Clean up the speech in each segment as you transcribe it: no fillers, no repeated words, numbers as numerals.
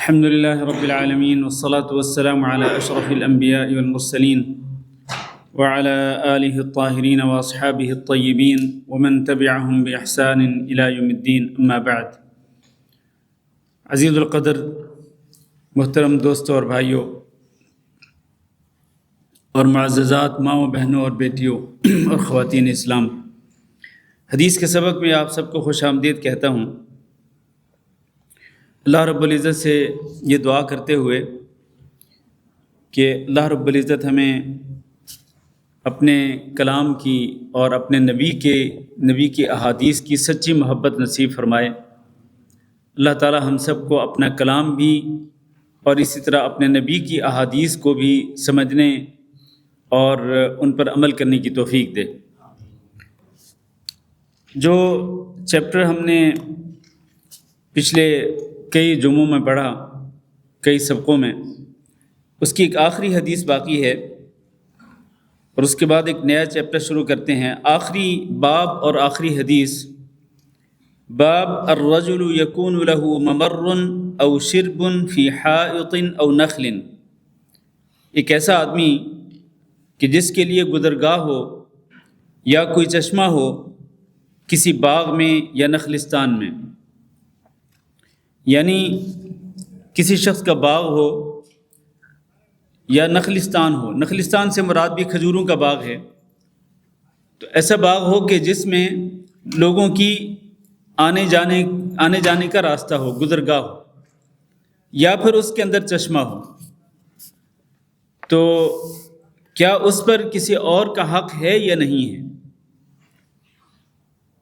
الحمد لله رب العالمين والصلاة والسلام على أشرف الأنبياء والمرسلين وعلى آله الطاهرين وأصحابه الطيبين ومن تبعهم بإحسان إلى يوم الدين أما بعد. عزیز القدر محترم دوستوں اور بھائیوں اور معززات ماؤں بہنوں اور بیٹیوں اور خواتین اسلام، حدیث کے سبق میں آپ سب کو خوش آمدید کہتا ہوں. اللہ رب العزت سے یہ دعا کرتے ہوئے کہ اللہ رب العزت ہمیں اپنے کلام کی اور اپنے نبی کی احادیث کی سچی محبت نصیب فرمائے. اللہ تعالی ہم سب کو اپنا کلام بھی اور اسی طرح اپنے نبی کی احادیث کو بھی سمجھنے اور ان پر عمل کرنے کی توفیق دے. جو چیپٹر ہم نے پچھلے کئی جمعوں میں پڑھا، کئی سبقوں میں، اس کی ایک آخری حدیث باقی ہے اور اس کے بعد ایک نیا چیپٹر شروع کرتے ہیں. آخری باب اور آخری حدیث، باب الرجل یکون له ممر او شرب فی حائط او نخل. ایک ایسا آدمی کہ جس کے لیے گزرگاہ ہو یا کوئی چشمہ ہو کسی باغ میں یا نخلستان میں، یعنی کسی شخص کا باغ ہو یا نخلستان ہو. نخلستان سے مراد بھی کھجوروں کا باغ ہے. تو ایسا باغ ہو کہ جس میں لوگوں کی آنے جانے کا راستہ ہو، گزرگاہ ہو، یا پھر اس کے اندر چشمہ ہو. تو کیا اس پر کسی اور کا حق ہے یا نہیں ہے؟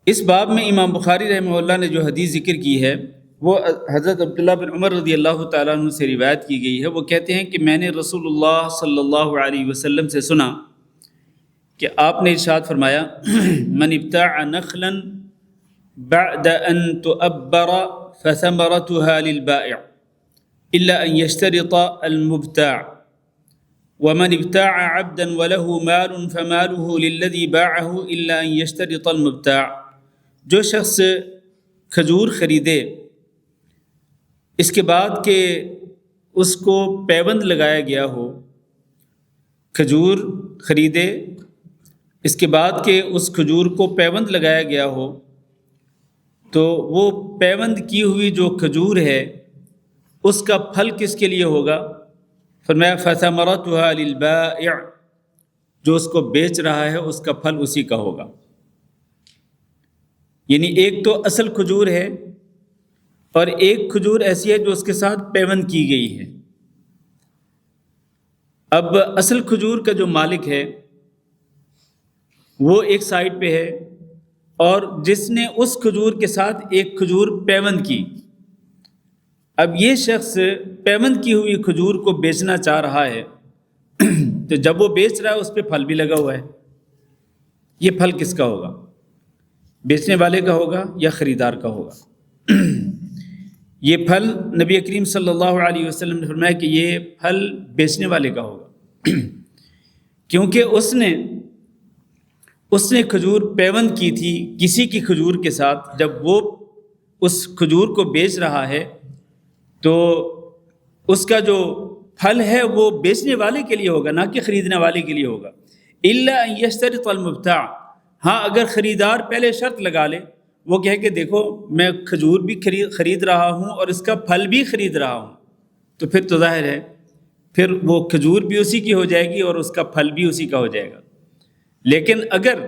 اس باب میں امام بخاری رحمہ اللہ نے جو حدیث ذکر کی ہے وہ حضرت عبداللہ بن عمر رضی اللہ تعالیٰ عنہ سے روایت کی گئی ہے. وہ کہتے ہیں کہ میں نے رسول اللہ صلی اللہ علیہ وسلم سے سنا کہ آپ نے ارشاد فرمایا، من ابتاع نخلا بعد ان تؤبر فثمرتها للبائع الا ان يشترط المبتاع ومن ابتاع عبدا وله مال فماله للذي باعه الا ان يشترط المبتاع. جو شخص کھجور خریدے اس کے بعد کہ اس کو پیوند لگایا گیا ہو، کھجور خریدے اس کے بعد کہ اس کھجور کو پیوند لگایا گیا ہو، تو وہ پیوند کی ہوئی جو کھجور ہے اس کا پھل کس کے لیے ہوگا؟ فرمایا فثمرتها للبائع، جو اس کو بیچ رہا ہے اس کا پھل اسی کا ہوگا. یعنی ایک تو اصل کھجور ہے اور ایک کھجور ایسی ہے جو اس کے ساتھ پیوند کی گئی ہے. اب اصل کھجور کا جو مالک ہے وہ ایک سائڈ پہ ہے، اور جس نے اس کھجور کے ساتھ ایک کھجور پیوند کی، اب یہ شخص پیوند کی ہوئی کھجور کو بیچنا چاہ رہا ہے. تو جب وہ بیچ رہا ہے اس پہ پھل بھی لگا ہوا ہے. یہ پھل کس کا ہوگا؟ بیچنے والے کا ہوگا یا خریدار کا ہوگا؟ یہ پھل نبی کریم صلی اللہ علیہ وسلم نے فرمایا کہ یہ پھل بیچنے والے کا ہوگا، کیونکہ اس نے کھجور پیوند کی تھی کسی کی کھجور کے ساتھ. جب وہ اس کھجور کو بیچ رہا ہے تو اس کا جو پھل ہے وہ بیچنے والے کے لیے ہوگا، نہ کہ خریدنے والے کے لیے ہوگا. الا ان یشترط المبتاع، ہاں اگر خریدار پہلے شرط لگا لے، وہ کہے کہ دیکھو میں کھجور بھی خرید رہا ہوں اور اس کا پھل بھی خرید رہا ہوں، تو پھر تو ظاہر ہے پھر وہ کھجور بھی اسی کی ہو جائے گی اور اس کا پھل بھی اسی کا ہو جائے گا. لیکن اگر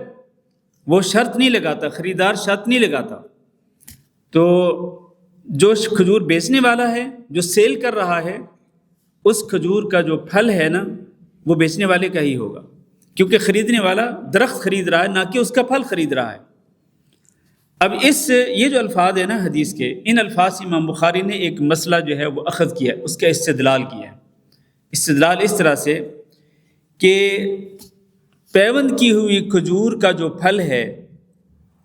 وہ شرط نہیں لگاتا، خریدار شرط نہیں لگاتا، تو جو کھجور بیچنے والا ہے، جو سیل کر رہا ہے، اس کھجور کا جو پھل ہے نا وہ بیچنے والے کا ہی ہوگا، کیونکہ خریدنے والا درخت خرید رہا ہے نہ کہ اس کا پھل خرید رہا ہے. اب یہ جو الفاظ ہیں نا حدیث کے، ان الفاظ سے امام بخاری نے ایک مسئلہ جو ہے وہ اخذ کیا ہے، اس کا استدلال کیا ہے. استدلال اس طرح سے کہ پیوند کی ہوئی کھجور کا جو پھل ہے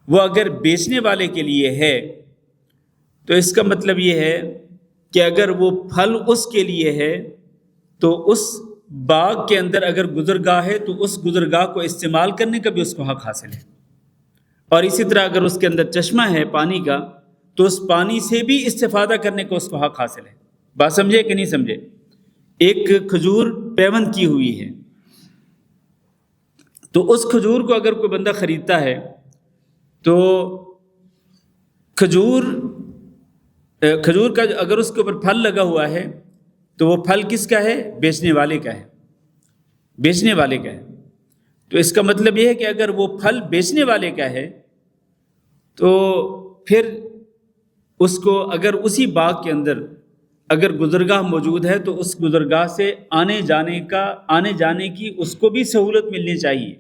وہ اگر بیچنے والے کے لیے ہے تو اس کا مطلب یہ ہے کہ اگر وہ پھل اس کے لیے ہے تو اس باغ کے اندر اگر گزرگاہ ہے تو اس گزرگاہ کو استعمال کرنے کا بھی اس کو حق حاصل ہے. اور اسی طرح اگر اس کے اندر چشمہ ہے پانی کا تو اس پانی سے بھی استفادہ کرنے کو اس کو حق حاصل ہے. بات سمجھے کہ نہیں سمجھے؟ ایک کھجور پیوند کی ہوئی ہے، تو اس کھجور کو اگر کوئی بندہ خریدتا ہے تو کھجور کا اگر اس کے اوپر پھل لگا ہوا ہے تو وہ پھل کس کا ہے؟ بیچنے والے کا ہے، بیچنے والے کا ہے۔ تو اس کا مطلب یہ ہے کہ اگر وہ پھل بیچنے والے کا ہے تو پھر اس کو اگر اسی باغ کے اندر اگر گزرگاہ موجود ہے تو اس گزرگاہ سے آنے جانے کی اس کو بھی سہولت ملنی چاہیے۔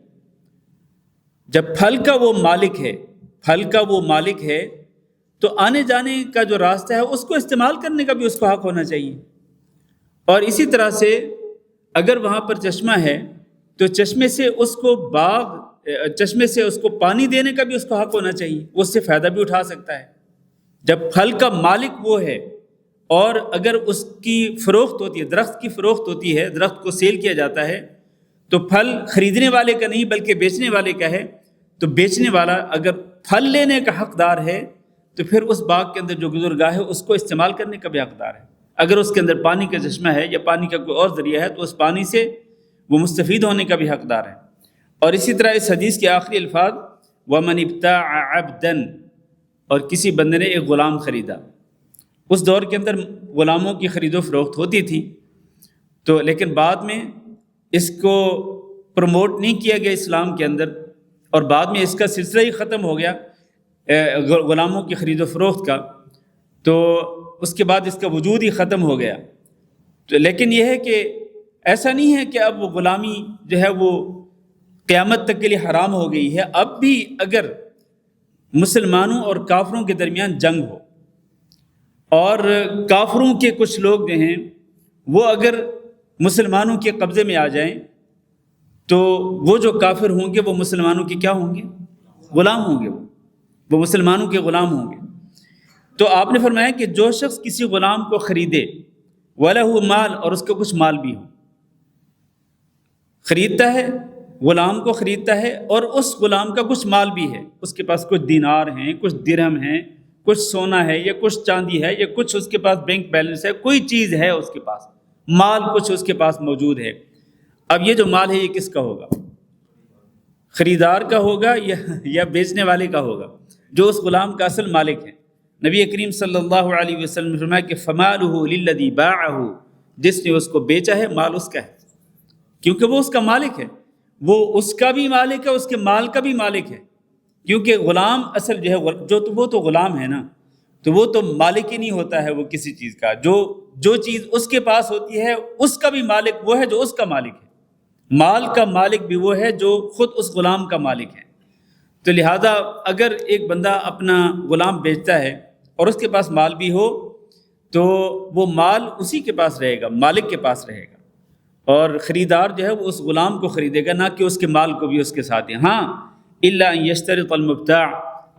جب پھل کا وہ مالک ہے تو آنے جانے کا جو راستہ ہے اس کو استعمال کرنے کا بھی اس کو حق ہونا چاہیے۔ اور اسی طرح سے اگر وہاں پر چشمہ ہے تو چشمے سے اس کو پانی دینے کا بھی اس کو حق ہونا چاہیے، وہ اس سے فائدہ بھی اٹھا سکتا ہے۔ جب پھل کا مالک وہ ہے اور اگر اس کی فروخت ہوتی ہے، درخت کی فروخت ہوتی ہے، درخت کو سیل کیا جاتا ہے تو پھل خریدنے والے کا نہیں بلکہ بیچنے والے کا ہے، تو بیچنے والا اگر پھل لینے کا حقدار ہے تو پھر اس باغ کے اندر جو گزرگاہ ہے اس کو استعمال کرنے کا بھی حقدار ہے۔ اگر اس کے اندر پانی کا چشمہ ہے یا پانی کا کوئی اور ذریعہ ہے تو اس پانی سے وہ مستفید ہونے کا بھی حقدار ہے۔ اور اسی طرح اس حدیث کے آخری الفاظ وَمَنِ ابْتَاعَ عَبْدًا، اور کسی بندے نے ایک غلام خریدا۔ اس دور کے اندر غلاموں کی خرید و فروخت ہوتی تھی، تو لیکن بعد میں اس کو پروموٹ نہیں کیا گیا اسلام کے اندر، اور بعد میں اس کا سلسلہ ہی ختم ہو گیا غلاموں کی خرید و فروخت کا، تو اس کے بعد اس کا وجود ہی ختم ہو گیا۔ تو لیکن یہ ہے کہ ایسا نہیں ہے کہ اب وہ غلامی جو ہے وہ قیامت تک کے لیے حرام ہو گئی ہے۔ اب بھی اگر مسلمانوں اور کافروں کے درمیان جنگ ہو اور کافروں کے کچھ لوگ جو ہیں وہ اگر مسلمانوں کے قبضے میں آ جائیں تو وہ جو کافر ہوں گے وہ مسلمانوں کے کیا ہوں گے؟ غلام ہوں گے، وہ مسلمانوں کے غلام ہوں گے۔ تو آپ نے فرمایا کہ جو شخص کسی غلام کو خریدے وَلَهُ مال، اور اس کا کچھ مال بھی ہو، خریدتا ہے غلام کو خریدتا ہے اور اس غلام کا کچھ مال بھی ہے، اس کے پاس کچھ دینار ہیں، کچھ درہم ہیں، کچھ سونا ہے یا کچھ چاندی ہے یا کچھ اس کے پاس بینک بیلنس ہے، کوئی چیز ہے اس کے پاس، مال کچھ اس کے پاس موجود ہے۔ اب یہ جو مال ہے یہ کس کا ہوگا؟ خریدار کا ہوگا یا بیچنے والے کا ہوگا، جو اس غلام کا اصل مالک ہے۔ نبی کریم صلی اللہ علیہ وسلم نے فرمایا کہ فَمَالُهُ لِلَّذِي بَاعَهُ، جس نے اس کو بیچا ہے مال اس کا ہے، کیونکہ وہ اس کا مالک ہے، وہ اس کا بھی مالک ہے، اس کے مال کا بھی مالک ہے۔ کیونکہ غلام اصل جو ہے وہ تو غلام ہے نا، تو وہ تو مالک ہی نہیں ہوتا ہے وہ کسی چیز کا، جو چیز اس کے پاس ہوتی ہے اس کا بھی مالک وہ ہے جو اس کا مالک ہے، مال کا مالک بھی وہ ہے جو خود اس غلام کا مالک ہے۔ تو لہذا اگر ایک بندہ اپنا غلام بیچتا ہے اور اس کے پاس مال بھی ہو تو وہ مال اسی کے پاس رہے گا، مالک کے پاس رہے گا، اور خریدار جو ہے وہ اس غلام کو خریدے گا، نہ کہ اس کے مال کو بھی اس کے ساتھ ہے۔ ہاں الا ان یشترط المبتاع،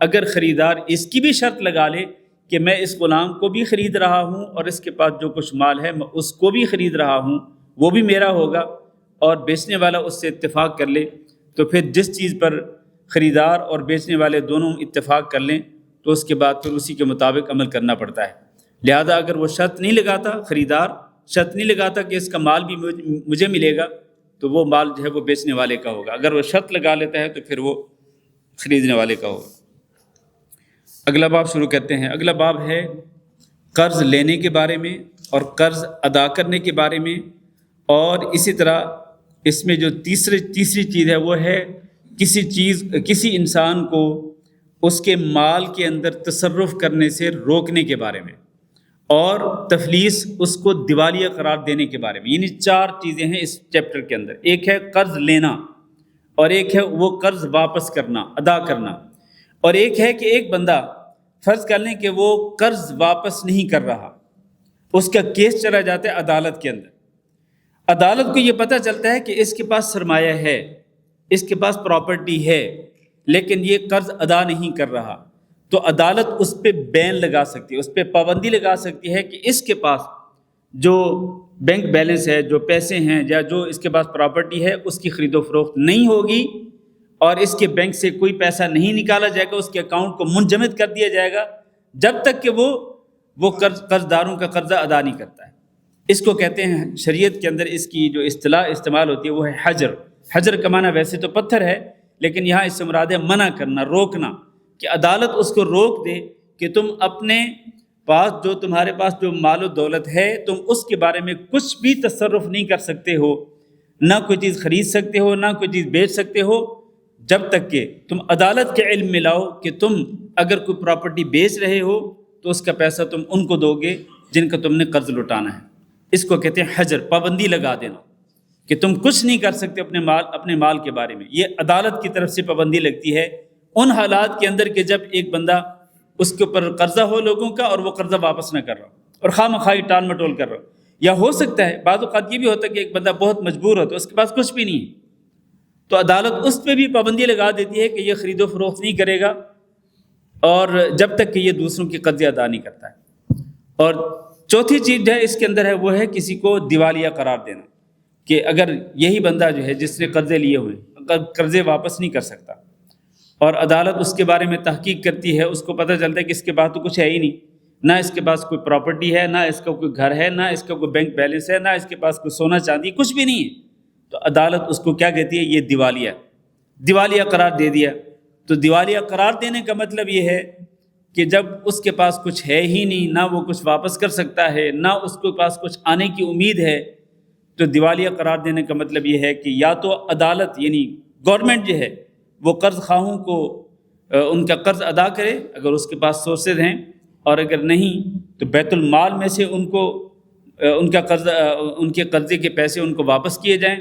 اگر خریدار اس کی بھی شرط لگا لے کہ میں اس غلام کو بھی خرید رہا ہوں اور اس کے پاس جو کچھ مال ہے میں اس کو بھی خرید رہا ہوں، وہ بھی میرا ہوگا، اور بیچنے والا اس سے اتفاق کر لے، تو پھر جس چیز پر خریدار اور بیچنے والے دونوں اتفاق کر لیں تو اس کے بعد پھر اسی کے مطابق عمل کرنا پڑتا ہے۔ لہذا اگر وہ شرط نہیں لگاتا، خریدار شرط نہیں لگاتا کہ اس کا مال بھی مجھے ملے گا، تو وہ مال جو ہے وہ بیچنے والے کا ہوگا۔ اگر وہ شرط لگا لیتا ہے تو پھر وہ خریدنے والے کا ہوگا۔ اگلا باب شروع کرتے ہیں۔ اگلا باب ہے قرض لینے کے بارے میں اور قرض ادا کرنے کے بارے میں، اور اسی طرح اس میں جو تیسری چیز ہے وہ ہے کسی انسان کو اس کے مال کے اندر تصرف کرنے سے روکنے کے بارے میں، اور تفلیس اس کو دیوالیہ قرار دینے کے بارے میں۔ یعنی 4 چیزیں ہیں اس چیپٹر کے اندر۔ ایک ہے قرض لینا، اور ایک ہے وہ قرض واپس کرنا، ادا کرنا، اور ایک ہے کہ ایک بندہ فرض کر لیں کہ وہ قرض واپس نہیں کر رہا، اس کا کیس چلا جاتا ہے عدالت کے اندر۔ عدالت کو یہ پتہ چلتا ہے کہ اس کے پاس سرمایہ ہے، اس کے پاس پراپرٹی ہے، لیکن یہ قرض ادا نہیں کر رہا، تو عدالت اس پہ بین لگا سکتی ہے، اس پہ پابندی لگا سکتی ہے کہ اس کے پاس جو بینک بیلنس ہے، جو پیسے ہیں یا جو اس کے پاس پراپرٹی ہے، اس کی خرید و فروخت نہیں ہوگی، اور اس کے بینک سے کوئی پیسہ نہیں نکالا جائے گا، اس کے اکاؤنٹ کو منجمد کر دیا جائے گا، جب تک کہ وہ وہ قرض داروں کا قرضہ ادا نہیں کرتا ہے۔ اس کو کہتے ہیں شریعت کے اندر اس کی جو اصطلاح استعمال ہوتی ہے وہ ہے حجر۔ حجر کا معنی ویسے تو پتھر ہے، لیکن یہاں اس سے مراد ہے منع کرنا، روکنا، کہ عدالت اس کو روک دے کہ تم اپنے پاس جو تمہارے پاس جو مال و دولت ہے تم اس کے بارے میں کچھ بھی تصرف نہیں کر سکتے ہو، نہ کوئی چیز خرید سکتے ہو، نہ کوئی چیز بیچ سکتے ہو، جب تک کہ تم عدالت کے علم میں لاؤ کہ تم اگر کوئی پراپرٹی بیچ رہے ہو تو اس کا پیسہ تم ان کو دو گے جن کا تم نے قرض لوٹانا ہے۔ اس کو کہتے ہیں حجر، پابندی لگا دینا کہ تم کچھ نہیں کر سکتے اپنے مال کے بارے میں۔ یہ عدالت کی طرف سے پابندی لگتی ہے ان حالات کے اندر کہ جب ایک بندہ اس کے اوپر قرضہ ہو لوگوں کا اور وہ قرضہ واپس نہ کر رہا اور خواہ مخواہ ٹال مٹول کر رہا، یا ہو سکتا ہے بعض اوقات یہ بھی ہوتا ہے کہ ایک بندہ بہت مجبور ہوتا ہے، اس کے پاس کچھ بھی نہیں ہے، تو عدالت اس پہ بھی پابندی لگا دیتی ہے کہ یہ خرید و فروخت نہیں کرے گا اور جب تک کہ یہ دوسروں کی قرضے ادا نہیں کرتا ہے۔ اور چوتھی چیز ہے اس کے اندر ہے وہ ہے کسی کو دیوالیہ قرار دینا، کہ اگر یہی بندہ جو ہے جس نے قرضے لیے ہوئے قرضے واپس نہیں کر سکتا اور عدالت اس کے بارے میں تحقیق کرتی ہے، اس کو پتہ چلتا ہے کہ اس کے پاس تو کچھ ہے ہی نہیں، نہ اس کے پاس کوئی پراپرٹی ہے، نہ اس کا کوئی گھر ہے، نہ اس کا کوئی بینک بیلنس ہے، نہ اس کے پاس کوئی سونا چاندی، کچھ بھی نہیں ہے، تو عدالت اس کو کیا کہتی ہے؟ یہ دیوالیہ قرار دے دیا۔ تو دیوالیہ قرار دینے کا مطلب یہ ہے کہ جب اس کے پاس کچھ ہے ہی نہیں، نہ وہ کچھ واپس کر سکتا ہے، نہ اس کے پاس کچھ آنے کی امید ہے، تو دیوالیہ قرار دینے کا مطلب یہ ہے کہ یا تو عدالت یعنی گورنمنٹ جو ہے وہ قرض خواہوں کو ان کا قرض ادا کرے اگر اس کے پاس سورسز ہیں، اور اگر نہیں تو بیت المال میں سے ان کو ان کا قرض ان کے قرضے کے پیسے ان کو واپس کیے جائیں،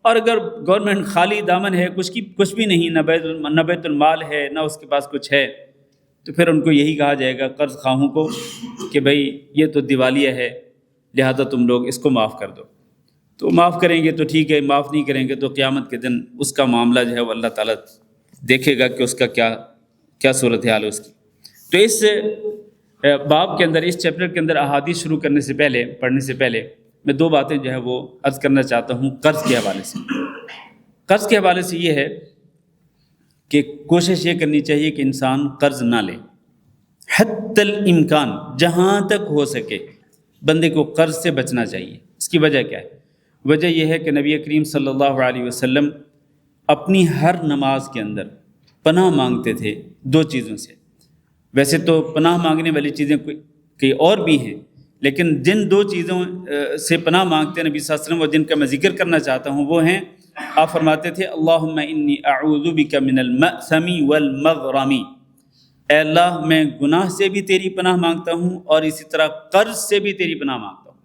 اور اگر گورنمنٹ خالی دامن ہے، کچھ بھی نہیں، نہ بیت المال ہے، نہ اس کے پاس کچھ ہے، تو پھر ان کو یہی کہا جائے گا قرض خواہوں کو کہ بھئی یہ تو دیوالیہ ہے، لہذا تم لوگ اس کو معاف کر دو۔ تو معاف کریں گے تو ٹھیک ہے، معاف نہیں کریں گے تو قیامت کے دن اس کا معاملہ جو ہے وہ اللہ تعالیٰ دیکھے گا کہ اس کا کیا صورتحال ہے اس کی۔ تو اس باب کے اندر، اس چیپٹر کے اندر احادیث شروع پڑھنے سے پہلے میں دو باتیں جو ہے وہ عرض کرنا چاہتا ہوں قرض کے حوالے سے۔ قرض کے حوالے سے یہ ہے کہ کوشش یہ کرنی چاہیے کہ انسان قرض نہ لے، حتی الامکان، جہاں تک ہو سکے بندے کو قرض سے بچنا چاہیے۔ اس کی وجہ کیا ہے؟ وجہ یہ ہے کہ نبی کریم صلی اللہ علیہ وسلم اپنی ہر نماز کے اندر پناہ مانگتے تھے دو چیزوں سے۔ ویسے تو پناہ مانگنے والی چیزیں کئی اور بھی ہیں، لیکن جن دو چیزوں سے پناہ مانگتے ہیں نبی صلی اللہ علیہ وسلم اور جن کا میں ذکر کرنا چاہتا ہوں وہ ہیں، آپ فرماتے تھے اللہم انی اعوذ بک من المأثم والمغرم، اے اللہ میں گناہ سے بھی تیری پناہ مانگتا ہوں اور اسی طرح قرض سے بھی تیری پناہ مانگتا ہوں،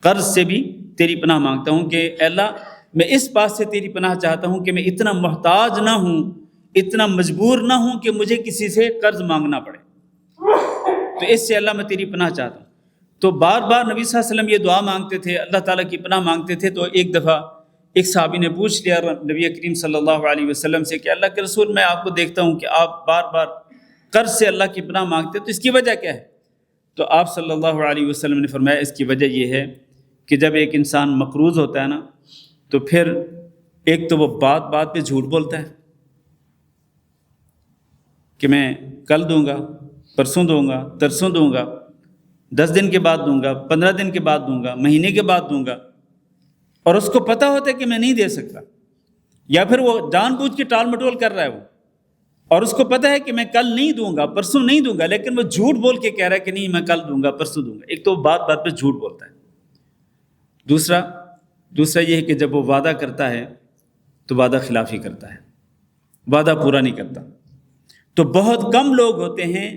قرض سے بھی تیری پناہ مانگتا ہوں کہ اے اللہ میں اس بات سے تیری پناہ چاہتا ہوں کہ میں اتنا محتاج نہ ہوں، اتنا مجبور نہ ہوں کہ مجھے کسی سے قرض مانگنا پڑے، تو اس سے اللہ میں تیری پناہ چاہتا ہوں۔ تو بار بار نبی صلی اللہ علیہ وسلم یہ دعا مانگتے تھے، اللہ تعالیٰ کی پناہ مانگتے تھے۔ تو ایک دفعہ ایک صحابی نے پوچھ لیا نبی کریم صلی اللہ علیہ وسلم سے کہ اللہ کے رسول، میں آپ کو دیکھتا ہوں کہ آپ بار بار قرض سے اللہ کی پناہ مانگتے، تو اس کی وجہ کیا ہے؟ تو آپ صلی اللہ علیہ وسلم نے فرمایا اس کی وجہ یہ ہے کہ جب ایک انسان مقروض ہوتا ہے نا تو پھر ایک تو وہ بات پہ جھوٹ بولتا ہے کہ میں کل دوں گا، پرسوں دوں گا، ترسوں دوں گا، 10 دن کے بعد دوں گا، 15 دن کے بعد دوں گا، مہینے کے بعد دوں گا، اور اس کو پتہ ہوتا ہے کہ میں نہیں دے سکتا، یا پھر وہ جان بوجھ کے ٹال مٹول کر رہا ہے وہ، اور اس کو پتہ ہے کہ میں کل نہیں دوں گا، پرسوں نہیں دوں گا، لیکن وہ جھوٹ بول کے کہہ رہا ہے کہ نہیں میں کل دوں گا، پرسوں دوں گا۔ ایک تو بات پہ جھوٹ بولتا ہے۔ دوسرا یہ ہے کہ جب وہ وعدہ کرتا ہے تو وعدہ خلافی کرتا ہے، وعدہ پورا نہیں کرتا۔ تو بہت کم لوگ ہوتے ہیں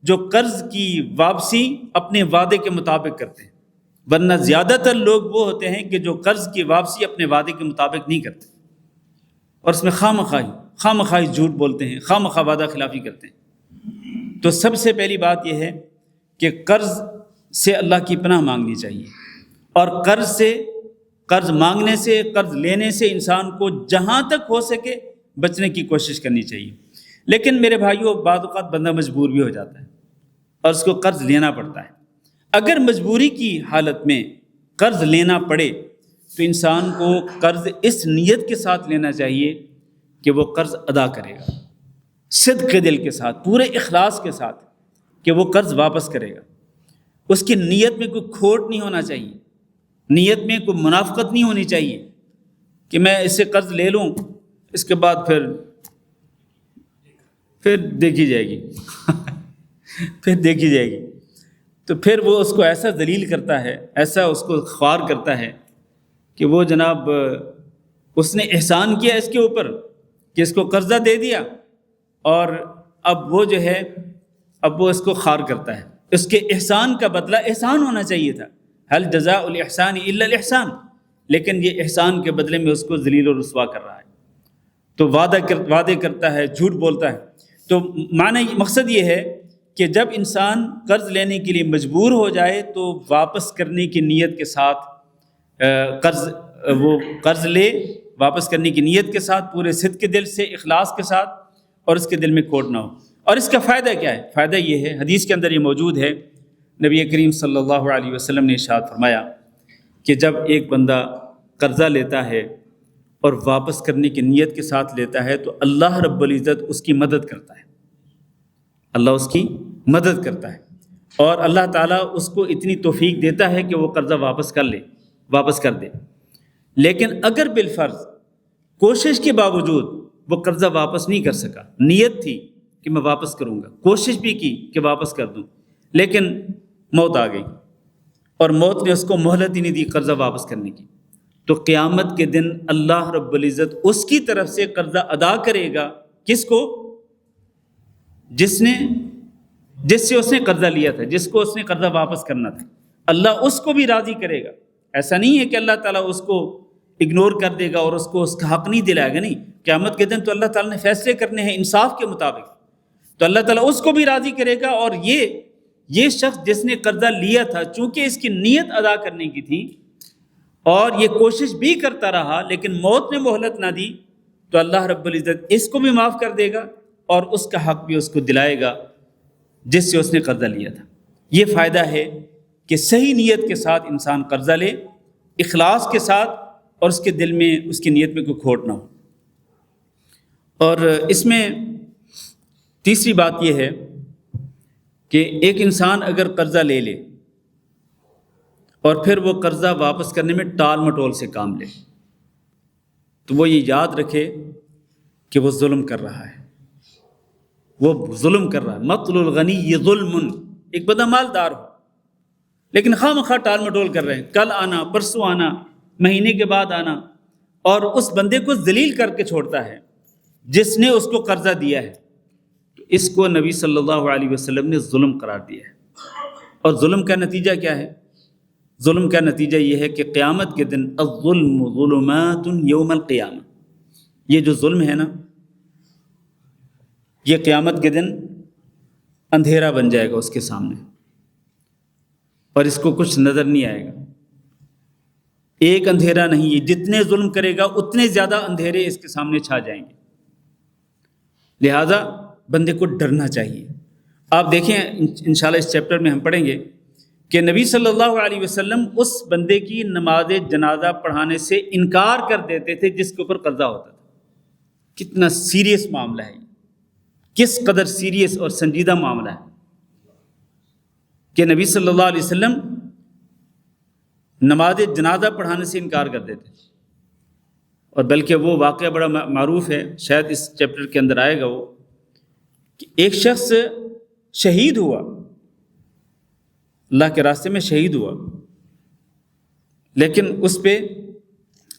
جو قرض کی واپسی اپنے وعدے کے مطابق کرتے ہیں، ورنہ زیادہ تر لوگ وہ ہوتے ہیں کہ جو قرض کی واپسی اپنے وعدے کے مطابق نہیں کرتے، اور اس میں خواہ مخواہی جھوٹ بولتے ہیں، خواہ مخواہ وعدہ خلافی کرتے ہیں۔ تو سب سے پہلی بات یہ ہے کہ قرض سے اللہ کی پناہ مانگنی چاہیے، اور قرض مانگنے سے، قرض لینے سے انسان کو جہاں تک ہو سکے بچنے کی کوشش کرنی چاہیے۔ لیکن میرے بھائیوں، بعض اوقات بندہ مجبور بھی ہو جاتا ہے اور اس کو قرض لینا پڑتا ہے۔ اگر مجبوری کی حالت میں قرض لینا پڑے تو انسان کو قرض اس نیت کے ساتھ لینا چاہیے کہ وہ قرض ادا کرے گا، صدق دل کے ساتھ، پورے اخلاص کے ساتھ، کہ وہ قرض واپس کرے گا۔ اس کی نیت میں کوئی کھوٹ نہیں ہونا چاہیے، نیت میں کوئی منافقت نہیں ہونی چاہیے کہ میں اس سے قرض لے لوں، اس کے بعد پھر دیکھی جائے گی پھر دیکھی جائے گی، تو پھر وہ اس کو ایسا ذلیل کرتا ہے، ایسا اس کو خوار کرتا ہے کہ وہ جناب اس نے احسان کیا اس کے اوپر کہ اس کو قرضہ دے دیا، اور اب وہ جو ہے اب وہ اس کو خوار کرتا ہے۔ اس کے احسان کا بدلہ احسان ہونا چاہیے تھا، حل جزاء الاحسان الا الاحسان، لیکن یہ احسان کے بدلے میں اس کو ذلیل و رسوا کر رہا ہے، تو وعدے کرتا ہے، جھوٹ بولتا ہے۔ تو مقصد یہ ہے کہ جب انسان قرض لینے کے لیے مجبور ہو جائے تو واپس کرنے کی نیت کے ساتھ قرض لے، واپس کرنے کی نیت کے ساتھ، پورے صدق کے دل سے، اخلاص کے ساتھ، اور اس کے دل میں کھوٹ نہ ہو۔ اور اس کا فائدہ کیا ہے؟ فائدہ یہ ہے، حدیث کے اندر یہ موجود ہے، نبی کریم صلی اللہ علیہ وسلم نے ارشاد فرمایا کہ جب ایک بندہ قرضہ لیتا ہے اور واپس کرنے کی نیت کے ساتھ لیتا ہے تو اللہ رب العزت اس کی مدد کرتا ہے، اللہ اس کی مدد کرتا ہے، اور اللہ تعالیٰ اس کو اتنی توفیق دیتا ہے کہ وہ قرضہ واپس کر دے۔ لیکن اگر بالفرض کوشش کے باوجود وہ قرضہ واپس نہیں کر سکا، نیت تھی کہ میں واپس کروں گا، کوشش بھی کی کہ واپس کر دوں، لیکن موت آ گئی اور موت نے اس کو مہلت ہی نہیں دی قرضہ واپس کرنے کی، تو قیامت کے دن اللہ رب العزت اس کی طرف سے قرضہ ادا کرے گا، کس کو؟ جس سے اس نے قرضہ لیا تھا، جس کو اس نے قرضہ واپس کرنا تھا، اللہ اس کو بھی راضی کرے گا۔ ایسا نہیں ہے کہ اللہ تعالیٰ اس کو اگنور کر دے گا اور اس کو اس کا حق نہیں دلائے گا، نہیں، قیامت کے دن تو اللہ تعالیٰ نے فیصلے کرنے ہیں انصاف کے مطابق، تو اللہ تعالیٰ اس کو بھی راضی کرے گا، اور یہ شخص جس نے قرضہ لیا تھا، چونکہ اس کی نیت ادا کرنے کی تھی اور یہ کوشش بھی کرتا رہا لیکن موت نے مہلت نہ دی، تو اللہ رب العزت اس کو بھی معاف کر دے گا اور اس کا حق بھی اس کو دلائے گا جس سے اس نے قرضہ لیا تھا۔ یہ فائدہ ہے کہ صحیح نیت کے ساتھ انسان قرضہ لے، اخلاص کے ساتھ، اور اس کے دل میں، اس کی نیت میں کوئی کھوٹ نہ ہو۔ اور اس میں تیسری بات یہ ہے کہ ایک انسان اگر قرضہ لے لے اور پھر وہ قرضہ واپس کرنے میں ٹال مٹول سے کام لے، تو وہ یہ یاد رکھے کہ وہ ظلم کر رہا ہے، وہ ظلم کر رہا ہے۔ مطل الغنی یہ ظلم، ایک بندہ مالدار ہو لیکن خواہ مخواہ ٹال مٹول کر رہے ہیں، کل آنا، پرسوں آنا، مہینے کے بعد آنا، اور اس بندے کو ذلیل کر کے چھوڑتا ہے جس نے اس کو قرضہ دیا ہے، اس کو نبی صلی اللہ علیہ وسلم نے ظلم قرار دیا ہے۔ اور ظلم کا نتیجہ کیا ہے؟ ظلم کا نتیجہ یہ ہے کہ قیامت کے دن الظلم ظلمات یوم القیامہ، یہ جو ظلم ہے نا، یہ قیامت کے دن اندھیرا بن جائے گا اس کے سامنے، اور اس کو کچھ نظر نہیں آئے گا۔ ایک اندھیرا نہیں، یہ جتنے ظلم کرے گا اتنے زیادہ اندھیرے اس کے سامنے چھا جائیں گے، لہذا بندے کو ڈرنا چاہیے۔ آپ دیکھیں انشاءاللہ اس چیپٹر میں ہم پڑھیں گے کہ نبی صلی اللہ علیہ وسلم اس بندے کی نماز جنازہ پڑھانے سے انکار کر دیتے تھے جس کے اوپر قرضہ ہوتا تھا۔ کتنا سیریس معاملہ ہے، کس قدر سیریس اور سنجیدہ معاملہ ہے کہ نبی صلی اللہ علیہ وسلم نماز جنازہ پڑھانے سے انکار کر دیتے تھے۔ اور بلکہ وہ واقعہ بڑا معروف ہے، شاید اس چیپٹر کے اندر آئے گا، وہ کہ ایک شخص شہید ہوا، اللہ کے راستے میں شہید ہوا، لیکن اس پہ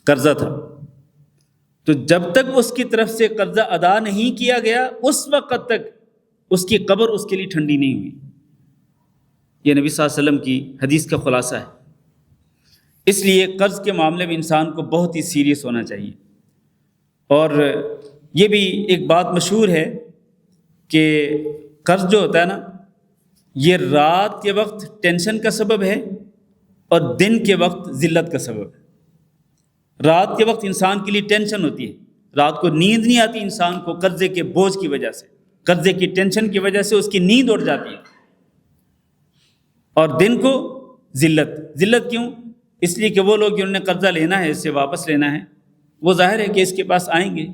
قرضہ تھا، تو جب تک اس کی طرف سے قرضہ ادا نہیں کیا گیا اس وقت تک اس کی قبر اس کے لیے ٹھنڈی نہیں ہوئی۔ یہ نبی صلی اللہ علیہ وسلم کی حدیث کا خلاصہ ہے۔ اس لیے قرض کے معاملے میں انسان کو بہت ہی سیریس ہونا چاہیے۔ اور یہ بھی ایک بات مشہور ہے کہ قرض جو ہوتا ہے نا، یہ رات کے وقت ٹینشن کا سبب ہے اور دن کے وقت ذلت کا سبب ہے۔ رات کے وقت انسان کے لیے ٹینشن ہوتی ہے، رات کو نیند نہیں آتی انسان کو قرضے کے بوجھ کی وجہ سے، قرضے کی ٹینشن کی وجہ سے اس کی نیند اڑ جاتی ہے، اور دن کو ذلت کیوں؟ اس لیے کہ وہ لوگ جنہوں نے قرضہ لینا ہے، اس سے واپس لینا ہے، وہ ظاہر ہے کہ اس کے پاس آئیں گے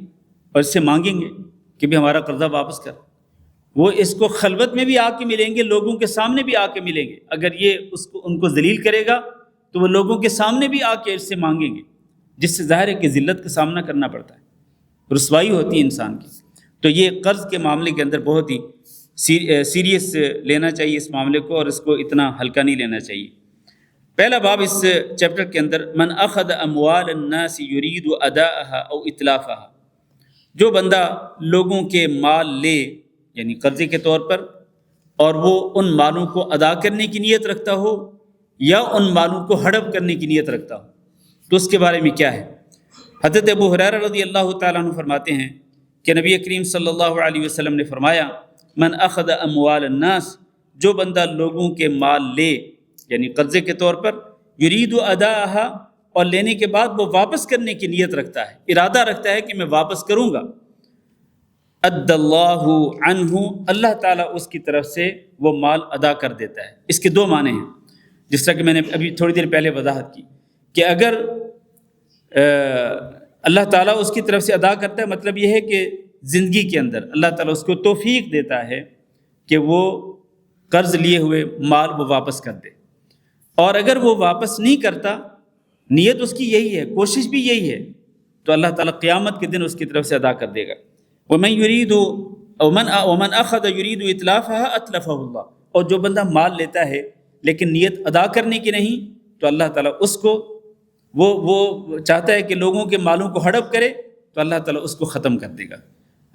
اور اس سے مانگیں گے کہ بھی ہمارا قرضہ واپس کر، وہ اس کو خلوت میں بھی آ کے ملیں گے، لوگوں کے سامنے بھی آ کے ملیں گے۔ اگر یہ ان کو ذلیل کرے گا تو وہ لوگوں کے سامنے بھی آ کے اس سے مانگیں گے، جس سے ظاہر ہے کہ ذلت کا سامنا کرنا پڑتا ہے، رسوائی ہوتی ہے انسان کی۔ تو یہ قرض کے معاملے کے اندر بہت ہی سیریس لینا چاہیے اس معاملے کو، اور اس کو اتنا ہلکا نہیں لینا چاہیے۔ پہلا باب اس چیپٹر کے اندر، من اخذ اموال الناس یرید اداءها او اتلافها، جو بندہ لوگوں کے مال لے یعنی قرضے کے طور پر، اور وہ ان مالوں کو ادا کرنے کی نیت رکھتا ہو یا ان مالوں کو ہڑپ کرنے کی نیت رکھتا ہو، تو اس کے بارے میں کیا ہے؟ حضرت ابو ہریرہ رضی اللہ تعالیٰ عنہ فرماتے ہیں کہ نبی کریم صلی اللہ علیہ وسلم نے فرمایا، من اخذ اموال الناس، جو بندہ لوگوں کے مال لے یعنی قرضے کے طور پر، یرید اداءها، اور لینے کے بعد وہ واپس کرنے کی نیت رکھتا ہے، ارادہ رکھتا ہے کہ میں واپس کروں گا، اد اللہ عنہ، اللہ تعالیٰ اس کی طرف سے وہ مال ادا کر دیتا ہے۔ اس کے دو معنی ہیں، جس طرح کہ میں نے ابھی تھوڑی دیر پہلے وضاحت کی کہ اگر اللہ تعالیٰ اس کی طرف سے ادا کرتا ہے، مطلب یہ ہے کہ زندگی کے اندر اللہ تعالیٰ اس کو توفیق دیتا ہے کہ وہ قرض لیے ہوئے مال وہ واپس کر دے، اور اگر وہ واپس نہیں کرتا، نیت اس کی یہی ہے، کوشش بھی یہی ہے، تو اللہ تعالیٰ قیامت کے دن اس کی طرف سے ادا کر دے گا۔ ومن اخذ یرید اتلافها اتلفه اللہ، اور جو بندہ مال لیتا ہے لیکن نیت ادا کرنے کی نہیں، تو اللہ تعالیٰ اس کو وہ چاہتا ہے کہ لوگوں کے مالوں کو ہڑپ کرے، تو اللہ تعالیٰ اس کو ختم کر دے گا۔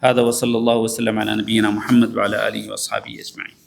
ھذا وصلی اللہ وسلم علی نبینا محمد وعلی آلہ واصحابہ اجمعین۔